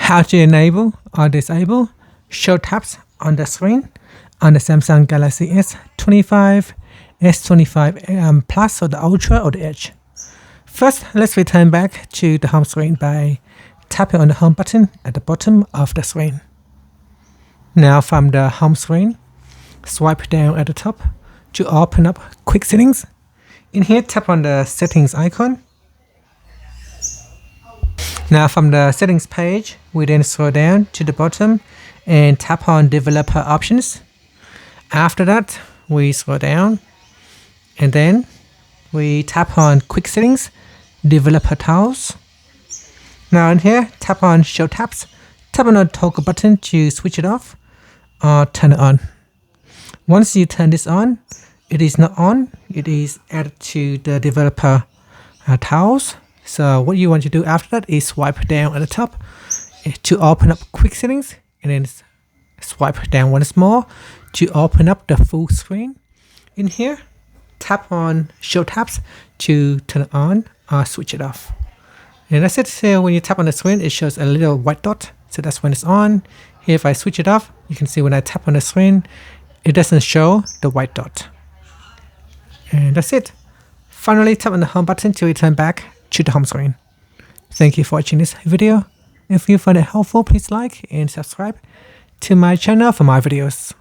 How to enable or disable show tabs on the screen on the Samsung Galaxy S25, S25 Plus or the Ultra or the Edge. First, let's return back to the home screen by tapping on the home button at the bottom of the screen. Now from the home screen, swipe down at the top to open up quick settings. In here, tap on the settings icon. Now from the settings page, we then scroll down to the bottom and tap on developer options. After that, we scroll down and then we tap on quick settings, developer tools. Now in here, tap on show tabs. Tap on the toggle button to switch it off or turn it on. Once you turn this on, it is not on, it is added to the developer tools. So what you want to do after that is swipe down at the top to open up quick settings, and then swipe down once more to open up the full screen. In here, tap on show tabs to turn it on or switch it off. And that's it. So when you tap on the screen, it shows a little white dot. So that's when it's on. Here, if I switch it off, you can see when I tap on the screen, it doesn't show the white dot. And that's it. Finally, tap on the home button to return back to the home screen. Thank you for watching this video. If you find it helpful, please like and subscribe to my channel for more videos.